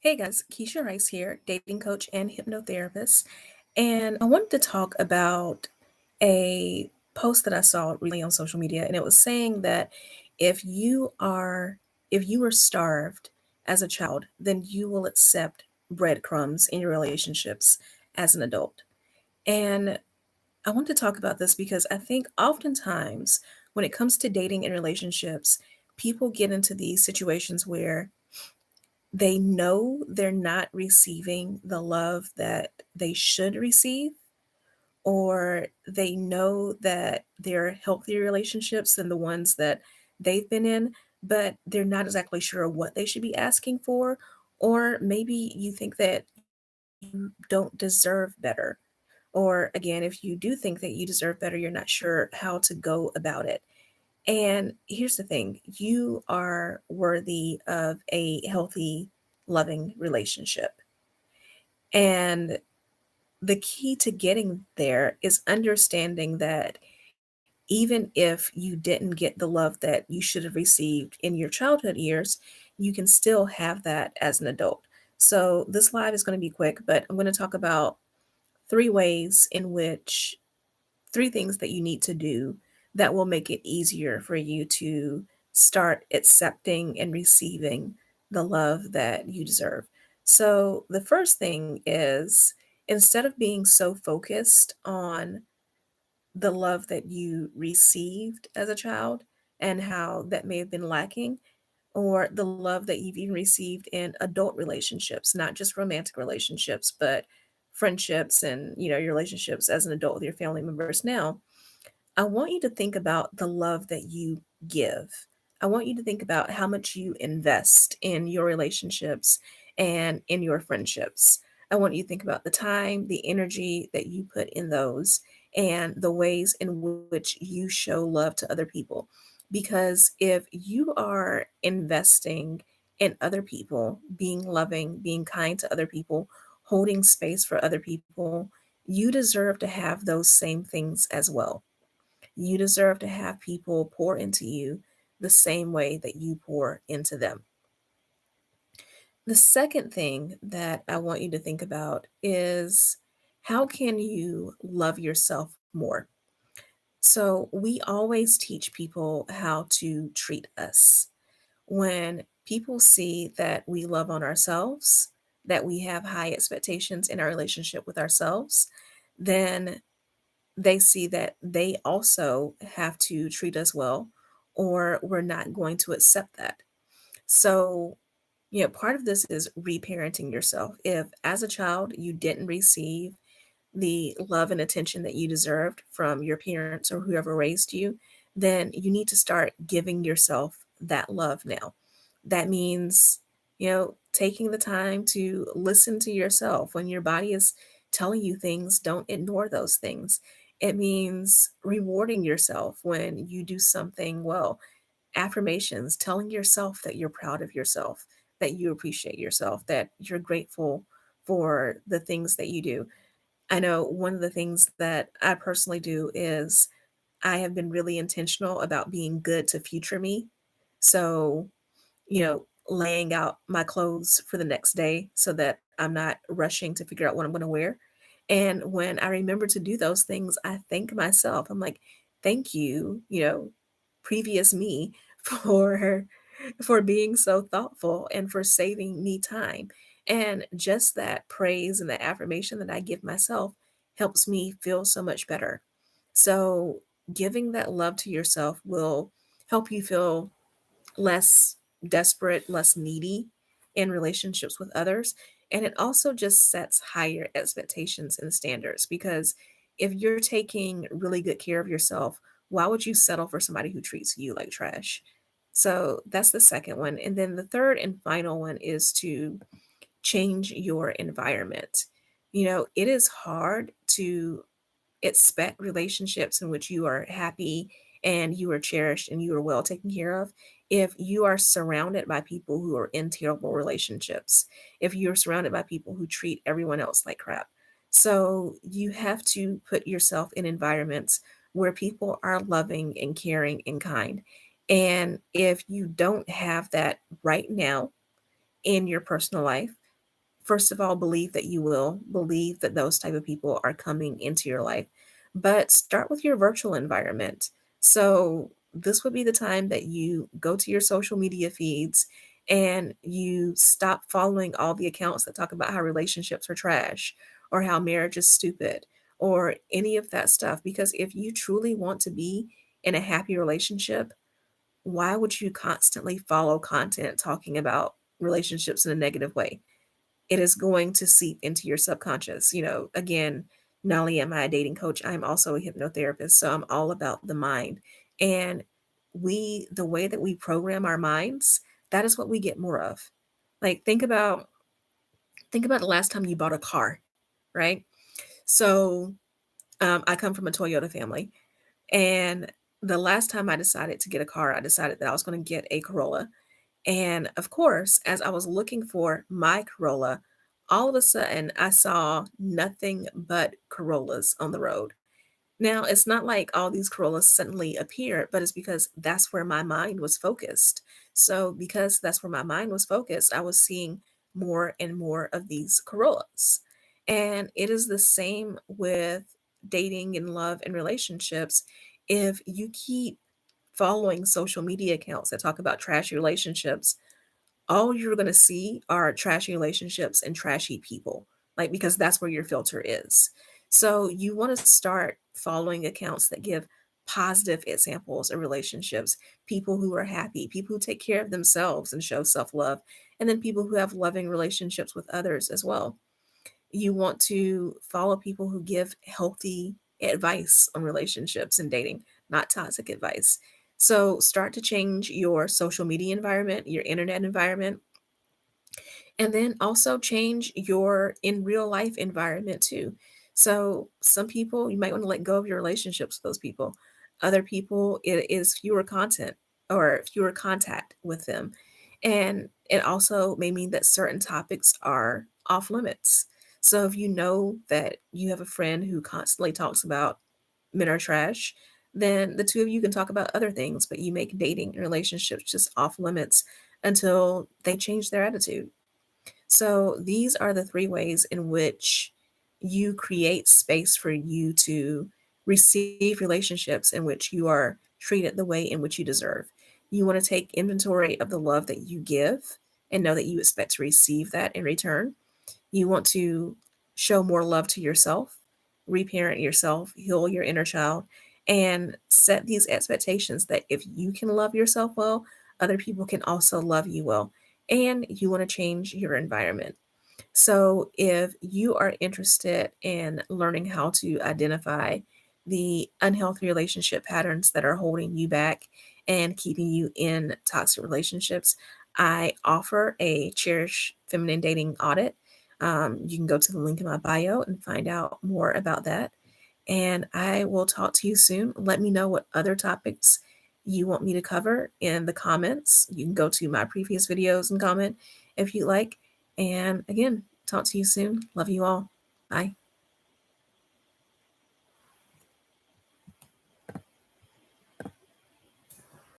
Hey guys, Keisha Rice here, dating coach and hypnotherapist. And I wanted to talk about a post that I saw recently on social media, and it was saying that if you are if you were starved as a child, then you will accept breadcrumbs in your relationships as an adult. And I want to talk about this because I think oftentimes when it comes to dating and relationships, people get into these situations where they know they're not receiving the love that they should receive, or they know that they're healthier relationships than the ones that they've been in, but they're not exactly sure what they should be asking for. Or maybe you think that you don't deserve better. Or again, if you do think that you deserve better, you're not sure how to go about it. And here's the thing, you are worthy of a healthy, loving relationship. And the key to getting there is understanding that even if you didn't get the love that you should have received in your childhood years, you can still have that as an adult. So, this live is going to be quick, but I'm going to talk about three ways in which three things that you need to do that will make it easier for you to start accepting and receiving the love that you deserve. So, the first thing is instead of being so focused on the love that you received as a child and how that may have been lacking, or the love that you've even received in adult relationships, not just romantic relationships, but friendships and your relationships as an adult with your family members now. I want you to think about the love that you give. I want you to think about how much you invest in your relationships and in your friendships. I want you to think about the time, the energy that you put in those, and the ways in which you show love to other people. Because if you are investing in other people, being loving, being kind to other people, holding space for other people, you deserve to have those same things as well. You deserve to have people pour into you the same way that you pour into them. The second thing that I want you to think about is how can you love yourself more? So, we always teach people how to treat us. When people see that we love on ourselves, that we have high expectations in our relationship with ourselves, then they see that they also have to treat us well, or we're not going to accept that. So, part of this is reparenting yourself. If as a child you didn't receive the love and attention that you deserved from your parents or whoever raised you, then you need to start giving yourself that love now. That means, taking the time to listen to yourself when your body is telling you things, don't ignore those things. It means rewarding yourself when you do something well. Affirmations, telling yourself that you're proud of yourself, that you appreciate yourself, that you're grateful for the things that you do. I know one of the things that I personally do is I have been really intentional about being good to future me. So, laying out my clothes for the next day so that I'm not rushing to figure out what I'm going to wear. And when I remember to do those things, I thank myself. I'm like, thank you, previous me for being so thoughtful and for saving me time. And just that praise and the affirmation that I give myself helps me feel so much better. So, giving that love to yourself will help you feel less desperate, less needy in relationships with others. And it also just sets higher expectations and standards because if you're taking really good care of yourself, why would you settle for somebody who treats you like trash? So that's the second one. And then the third and final one is to change your environment. It is hard to expect relationships in which you are happy and you are cherished and you are well taken care of if you are surrounded by people who are in terrible relationships, if you're surrounded by people who treat everyone else like crap. So you have to put yourself in environments where people are loving and caring and kind. And if you don't have that right now in your personal life, first of all, believe that you will, believe that those type of people are coming into your life, but start with your virtual environment. So this would be the time that you go to your social media feeds and you stop following all the accounts that talk about how relationships are trash or how marriage is stupid or any of that stuff. Because if you truly want to be in a happy relationship, why would you constantly follow content talking about relationships in a negative way? It is going to seep into your subconscious. Again, not only am I a dating coach, I'm also a hypnotherapist. So I'm all about the mind. And the way that we program our minds, that is what we get more of. Like think about the last time you bought a car, right? So I come from a Toyota family. And the last time I decided to get a car, I decided that I was going to get a Corolla. And of course, as I was looking for my Corolla, all of a sudden I saw nothing but Corollas on the road. Now, it's not like all these Corollas suddenly appeared, but it's because that's where my mind was focused. So, because that's where my mind was focused, I was seeing more and more of these Corollas. And it is the same with dating and love and relationships. If you keep following social media accounts that talk about trashy relationships, all you're going to see are trashy relationships and trashy people, like because that's where your filter is. So you want to start following accounts that give positive examples of relationships, people who are happy, people who take care of themselves and show self-love, and then people who have loving relationships with others as well. You want to follow people who give healthy advice on relationships and dating, not toxic advice. So start to change your social media environment, your internet environment, and then also change your in real life environment too. So some people you might want to let go of your relationships with those people. Other people it is fewer content or fewer contact with them. And it also may mean that certain topics are off limits. So if you know that you have a friend who constantly talks about men are trash, then the two of you can talk about other things, but you make dating and relationships just off limits until they change their attitude. So these are the three ways in which you create space for you to receive relationships in which you are treated the way in which you deserve. You want to take inventory of the love that you give and know that you expect to receive that in return. You want to show more love to yourself, reparent yourself, heal your inner child, and set these expectations that if you can love yourself well, other people can also love you well. And you want to change your environment. So, if you are interested in learning how to identify the unhealthy relationship patterns that are holding you back and keeping you in toxic relationships, I offer a Cherish Feminine Dating audit. You can go to the link in my bio and find out more about that. And I will talk to you soon. Let me know what other topics you want me to cover in the comments. You can go to my previous videos and comment if you like. And again, talk to you soon. Love you all. Bye.